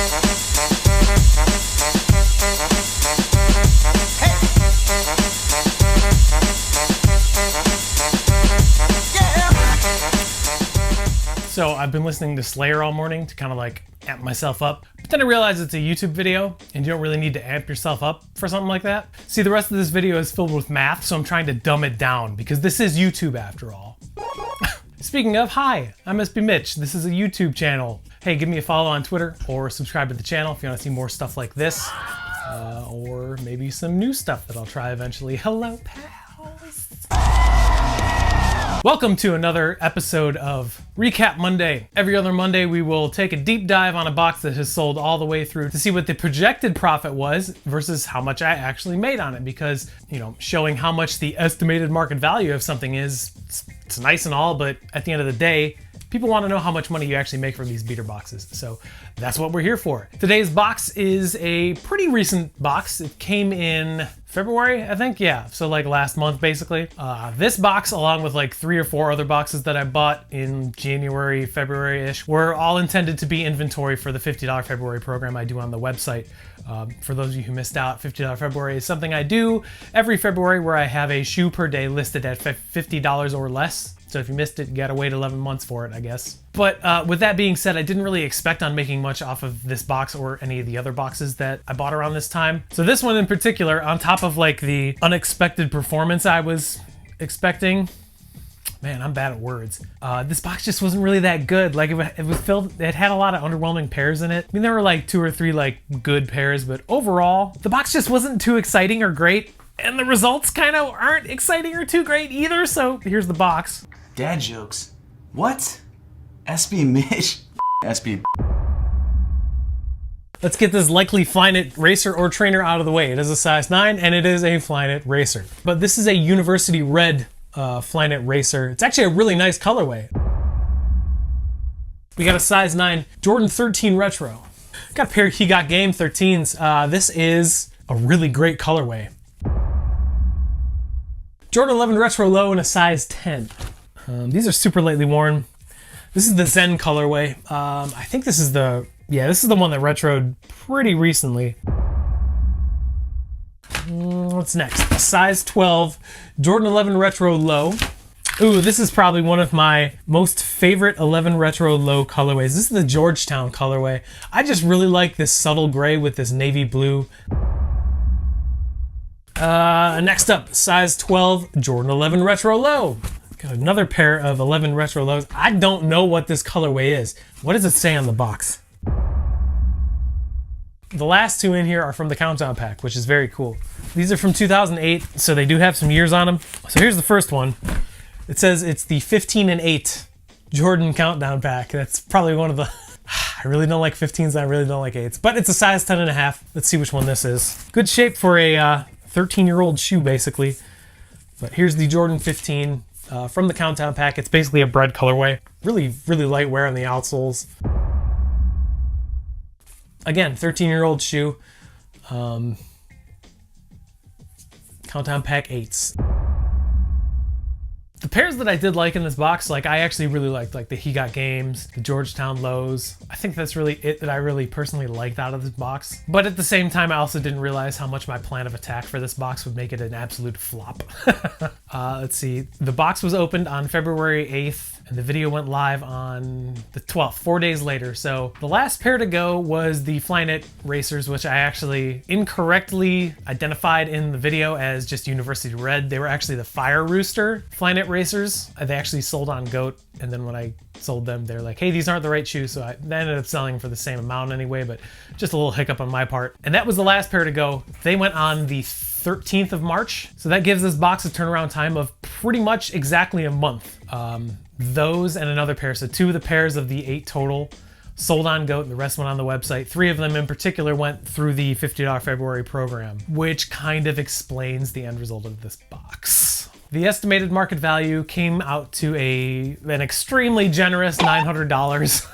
So I've been listening to Slayer all morning to kind of like amp myself up, but then I realized it's a YouTube video and you don't really need to amp yourself up for something like that. See, the rest of this video is filled with math, so I'm trying to dumb it down because this is YouTube after all. Speaking of, hi, I'm SB Mitch. This is a YouTube channel. Hey, give me a follow on Twitter or subscribe to the channel if you want to see more stuff like this, or maybe some new stuff that I'll try eventually. Hello, pals. Welcome to another episode of Recap Monday. Every other Monday, we will take a deep dive on a box that has sold all the way through to see what the projected profit was versus how much I actually made on it. Because, you know, showing how much the estimated market value of something is, it's nice and all, but at the end of the day, people want to know how much money you actually make from these beater boxes. So that's what we're here for. Today's box is a pretty recent box. It came in February, I think. Yeah, so like last month, basically. This box, along with like 3 or 4 other boxes that I bought in January, February-ish, were all intended to be inventory for the $50 February program I do on the website. For those of you who missed out, $50 February is something I do every February where I have a shoe per day listed at $50 or less. So if you missed it, you gotta wait 11 months for it, I guess. But with that being said, I didn't really expect on making much off of this box or any of the other boxes that I bought around this time. So this one in particular, on top of like the unexpected performance I was expecting, man, I'm bad at words. This box just wasn't really that good. Like it was filled, it had a lot of underwhelming pairs in it. I mean, there were like 2 or 3 like good pairs, but overall, the box just wasn't too exciting or great. And the results kind of aren't exciting or too great either. So here's the box. Dad jokes. What? SB Mitch? SB. Let's get this likely Flyknit racer or trainer out of the way. It is a size 9 and it is a Flyknit racer. But this is a University Red Flyknit racer. It's actually a really nice colorway. We got a size 9 Jordan 13 Retro. Got a pair of He Got Game 13s. This is a really great colorway. Jordan 11 Retro Low in a size 10. These are super lightly worn. This is the Zen colorway. I think this is the one that retroed pretty recently. What's next? A size 12 Jordan 11 Retro Low. Ooh, this is probably one of my most favorite 11 Retro Low colorways. This is the Georgetown colorway. I just really like this subtle gray with this navy blue. Next up, size 12 Jordan 11 Retro Low. Got another pair of 11 Retro Lows. I don't know what this colorway is. What does it say on the box? The last 2 in here are from the Countdown Pack, which is very cool. These are from 2008, so they do have some years on them. So here's the first one. It says it's the 15 and 8 Jordan Countdown Pack. That's probably one of the... I really don't like 15s and I really don't like 8s, but it's a size 10.5. Let's see which one this is. Good shape for a 13-year-old shoe, basically. But here's the Jordan 15 from the Countdown Pack. It's basically a bread colorway. Really, really light wear on the outsoles. Again, 13-year-old shoe. Countdown Pack 8s. The pairs that I did like in this box, like I actually really liked like the He Got Games, the Georgetown Lows. I think that's really it that I really personally liked out of this box. But at the same time, I also didn't realize how much my plan of attack for this box would make it an absolute flop. Let's see. The box was opened on February 8th. And the video went live on the 12th, 4 days later. So the last pair to go was the Flyknit racers, which I actually incorrectly identified in the video as just University Red. They were actually the Fire Rooster Flyknit racers. They actually sold on GOAT. And then when I sold them, they're like, hey, these aren't the right shoes. So I ended up selling for the same amount anyway, but just a little hiccup on my part. And that was the last pair to go. They went on the 13th of March. So that gives this box a turnaround time of pretty much exactly a month. Those and another pair, so 2 of the pairs of the 8 total sold on GOAT and the rest went on the website. 3 of them in particular went through the $50 February program, which kind of explains the end result of this box. The estimated market value came out to an extremely generous $900.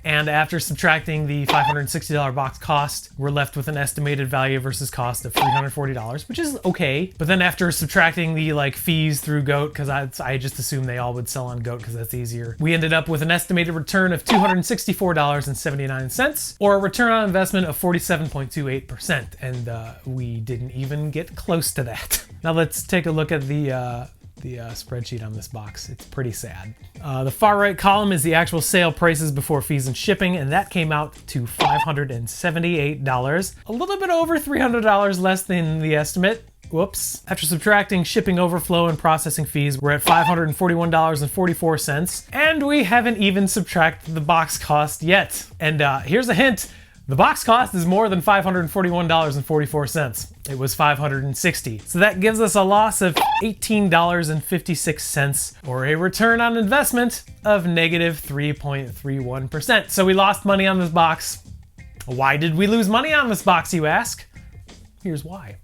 And after subtracting the $560 box cost, we're left with an estimated value versus cost of $340, which is okay. But then after subtracting the like fees through GOAT, because I just assumed they all would sell on GOAT because that's easier, we ended up with an estimated return of $264.79, or a return on investment of 47.28%. And we didn't even get close to that. Now let's take a look at the spreadsheet on this box. It's pretty sad. The far right column is the actual sale prices before fees and shipping, and that came out to $578, a little bit over $300 less than the estimate. Whoops. After subtracting shipping overflow and processing fees, we're at $541.44, and we haven't even subtracted the box cost yet. And here's a hint. The box cost is more than $541.44. It was $560. So that gives us a loss of $18.56, or a return on investment of negative 3.31%. So we lost money on this box. Why did we lose money on this box, you ask? Here's why.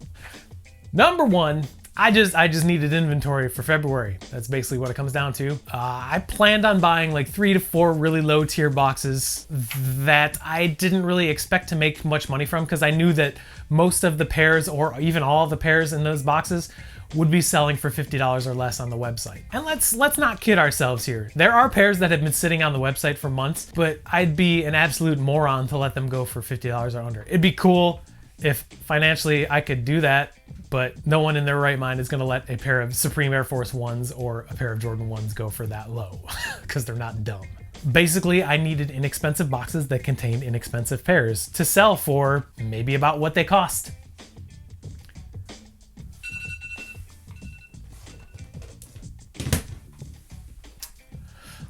Number one, I just needed inventory for February. That's basically what it comes down to. I planned on buying like 3 to 4 really low tier boxes that I didn't really expect to make much money from, because I knew that most of the pairs, or even all of the pairs in those boxes, would be selling for $50 or less on the website. And let's not kid ourselves here. There are pairs that have been sitting on the website for months, but I'd be an absolute moron to let them go for $50 or under. It'd be cool if financially I could do that, but no one in their right mind is going to let a pair of Supreme Air Force Ones or a pair of Jordan 1s go for that low, because they're not dumb. Basically, I needed inexpensive boxes that contained inexpensive pairs to sell for maybe about what they cost.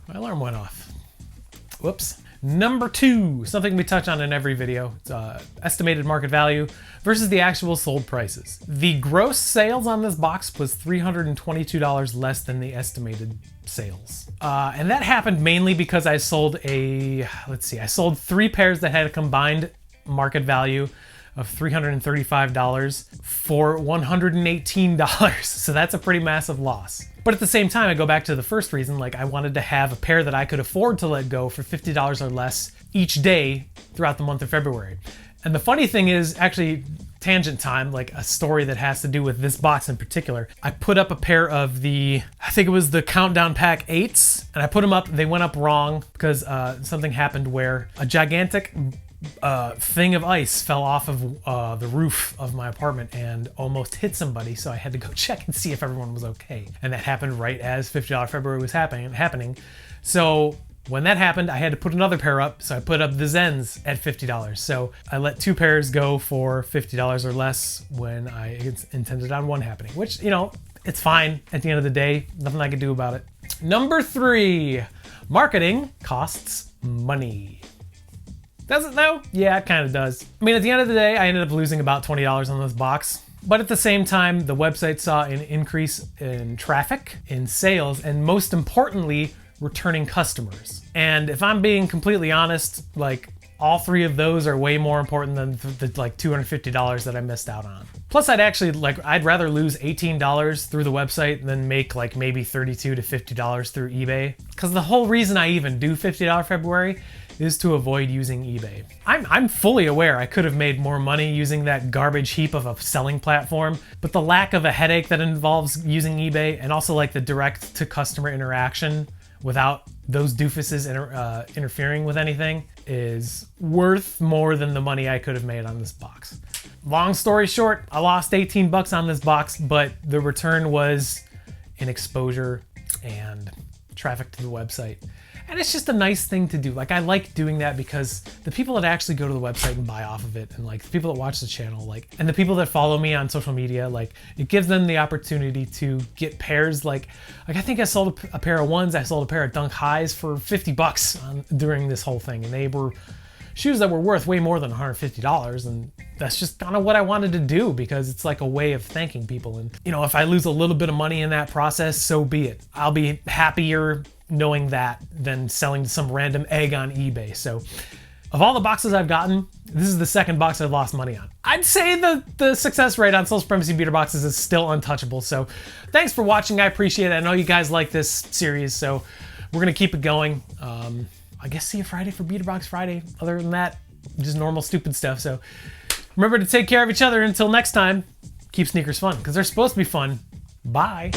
My alarm went off. Whoops. Number 2, something we touch on in every video. It's estimated market value versus the actual sold prices. The gross sales on this box was $322 less than the estimated sales. And that happened mainly because I sold I sold 3 pairs that had a combined market value of $335 for $118. So that's a pretty massive loss. But at the same time, I go back to the first reason, like I wanted to have a pair that I could afford to let go for $50 or less each day throughout the month of February. And the funny thing is, actually, tangent time, like a story that has to do with this box in particular. I put up a pair of I think it was the Countdown Pack 8s, and I put them up, they went up wrong because something happened where a gigantic thing of ice fell off of the roof of my apartment and almost hit somebody, so I had to go check and see if everyone was okay. And that happened right as $50 February was happening. So when that happened, I had to put another pair up, so I put up the Zens at $50. So I let 2 pairs go for $50 or less when I intended on one happening, which, you know, it's fine at the end of the day. Nothing I could do about it. Number 3, marketing costs money. Does it though? Yeah, it kind of does. I mean, at the end of the day, I ended up losing about $20 on this box. But at the same time, the website saw an increase in traffic, in sales, and most importantly, returning customers. And if I'm being completely honest, like all 3 of those are way more important than the like $250 that I missed out on. Plus, I'd rather lose $18 through the website than make like maybe $32 to $50 through eBay. Because the whole reason I even do $50 February is to avoid using eBay. I'm fully aware I could have made more money using that garbage heap of a selling platform, but the lack of a headache that involves using eBay, and also like the direct to customer interaction without those doofuses interfering with anything, is worth more than the money I could have made on this box. Long story short, I lost 18 bucks on this box, but the return was in exposure and traffic to the website. And it's just a nice thing to do. Like, I like doing that because the people that actually go to the website and buy off of it, and like the people that watch the channel, like, and the people that follow me on social media, like, it gives them the opportunity to get pairs. Like I think I sold a pair of ones. I sold a pair of Dunk Highs for 50 bucks during this whole thing. And they were shoes that were worth way more than $150. And that's just kind of what I wanted to do, because it's like a way of thanking people. And, you know, if I lose a little bit of money in that process, so be it. I'll be happier knowing that than selling to some random egg on eBay. So of all the boxes I've gotten, this is the second box I've lost money on. I'd say the success rate on Sole Supremacy beater boxes is still untouchable. So thanks for watching. I appreciate it. I know you guys like this series, so we're gonna keep it going. I guess see you Friday for Beater Box Friday. Other than that, just normal stupid stuff. So remember to take care of each other. Until next time, keep sneakers fun, because they're supposed to be fun. Bye.